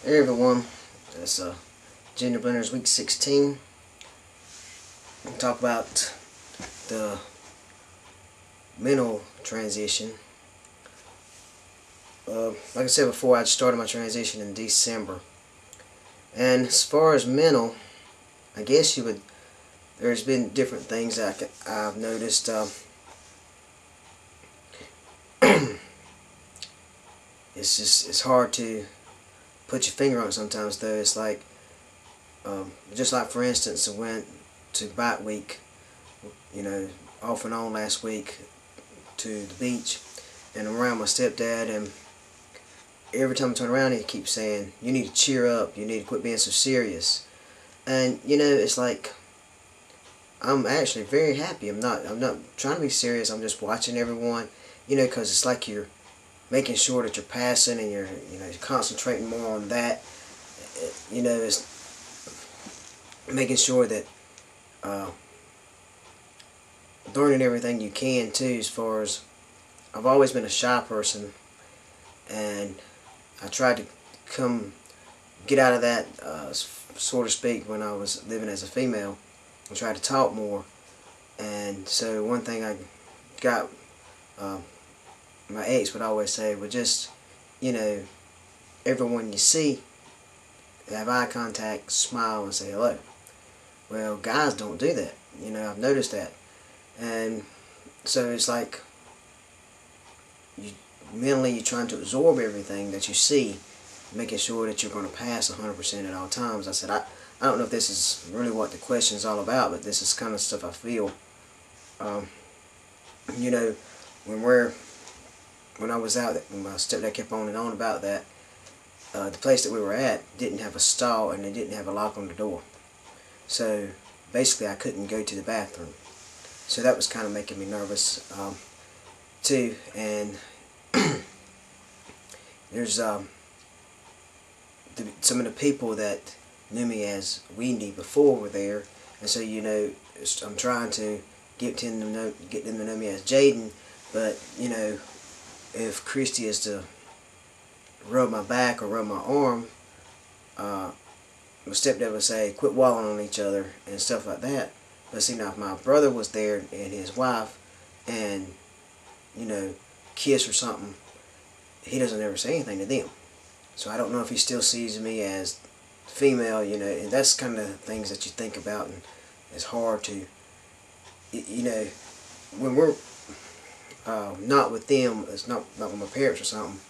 Hey everyone, it's Gender Blenders Week 16. We'll talk about the mental transition. Like I said before, I started my transition in December. And as far as mental, I guess there's been different things that I've noticed. It's hard to put your finger on it sometimes though. It's like, just like for instance, I went to Bike Week, off and on last week to the beach, and I'm around my stepdad, and every time I turn around he keeps saying, you need to cheer up, you need to quit being so serious. And it's like, I'm actually very happy. I'm not trying to be serious. I'm just watching everyone, because it's like you're making sure that you're passing, and you're concentrating more on that. It's making sure that learning everything you can too. As far as, I've always been a shy person, and I tried to get out of that, so to speak, when I was living as a female, and tried to talk more. And so one thing I got, my ex would always say, well, just, everyone you see, have eye contact, smile, and say hello. Well, guys don't do that. I've noticed that. And so it's like, mentally you're trying to absorb everything that you see, making sure that you're going to pass 100% at all times. I said, I don't know if this is really what the question is all about, but this is kind of stuff I feel. When I was out, when my stepdad kept on and on about that, the place that we were at didn't have a stall, and they didn't have a lock on the door. So basically I couldn't go to the bathroom. So that was kind of making me nervous too. And there's some of the people that knew me as Weenie before were there, and so I'm trying to get them to know me as Jaden. But if Christy is to rub my back or rub my arm, my stepdad would say, quit walling on each other and stuff like that. But see, now if my brother was there and his wife, and kiss or something, he doesn't ever say anything to them. So I don't know if he still sees me as female, and that's kind of things that you think about, and it's hard to, when we're not with them, it's not with my parents or something,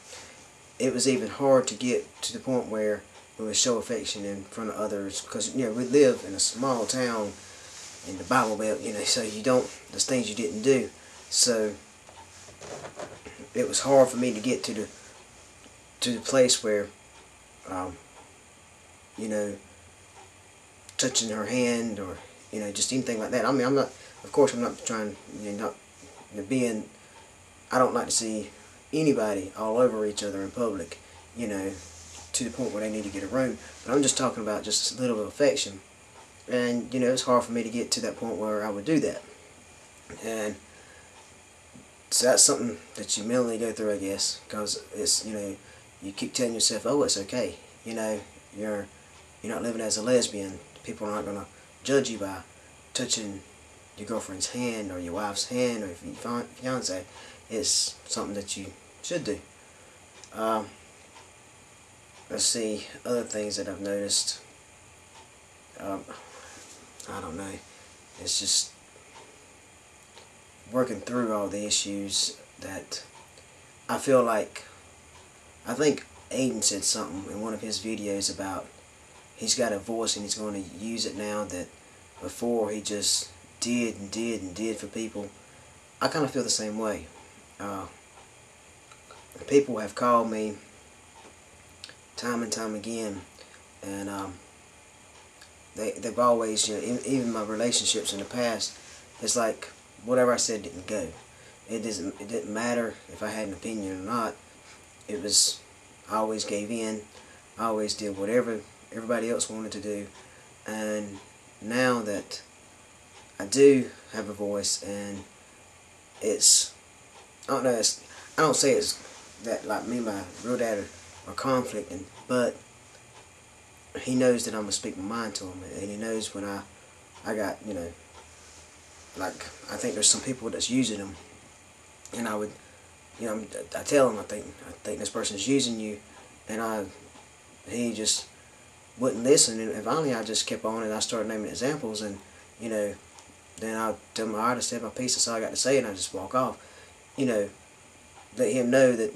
it was even hard to get to the point where we would show affection in front of others, because we live in a small town in the Bible Belt, so there's things you didn't do. So it was hard for me to get to the place where, touching her hand, or just anything like that. I mean, I'm not trying, I don't like to see anybody all over each other in public, to the point where they need to get a room. But I'm just talking about just a little affection. And it's hard for me to get to that point where I would do that. And so that's something that you mentally go through, I guess, because it's, you keep telling yourself, oh, it's okay, you're not living as a lesbian. People are not going to judge you by touching your girlfriend's hand or your wife's hand or your fiance. It's something that you should do. Let's see, other things that I've noticed. I don't know. It's just working through all the issues that I feel like, I think Aiden said something in one of his videos about he's got a voice and he's going to use it now, that before he just did and did and did for people. I kind of feel the same way. People have called me time and time again, and they've always, even my relationships in the past, it's like whatever I said didn't go. It didn't matter if I had an opinion or not. I always gave in. I always did whatever everybody else wanted to do. And now that I do have a voice, and I don't know, I don't say it's that like me and my real dad are conflicting, but he knows that I'm gonna speak my mind to him, and he knows when I got, like, I think there's some people that's using him, and I would, I tell him, I think this person's using you, and he just wouldn't listen, and finally I just kept on, and I started naming examples, and then I tell him, alright, I said my piece, that's all I got to say, and I just walk off. Let him know that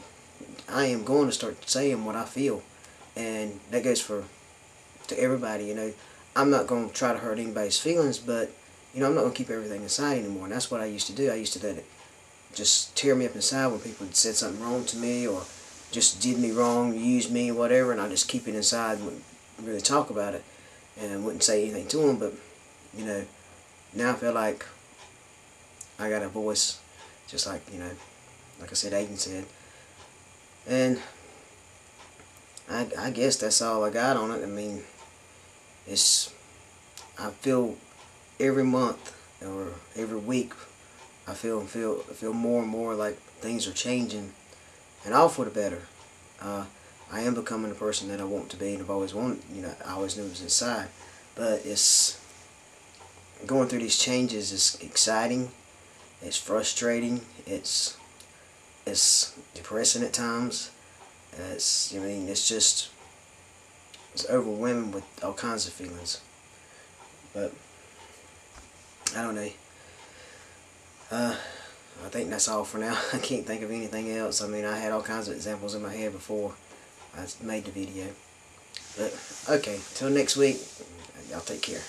I am going to start saying what I feel, and that goes to everybody. I'm not going to try to hurt anybody's feelings, but I'm not going to keep everything inside anymore, and that's what I used to do. I used to let it just tear me up inside when people had said something wrong to me, or just did me wrong, used me, whatever, and I just keep it inside and wouldn't really talk about it, and wouldn't say anything to them. But now I feel like I got a voice, just like like I said, Aiden said, and I guess that's all I got on it. I mean, I feel every month or every week, I feel more and more like things are changing, and all for the better. I am becoming the person that I want to be, and I've always wanted. I always knew it was inside, but it's going through these changes is exciting. It's frustrating. It's depressing at times. It's overwhelming with all kinds of feelings. But I don't know. I think that's all for now. I can't think of anything else. I mean, I had all kinds of examples in my head before I made the video. But okay, till next week. Y'all take care.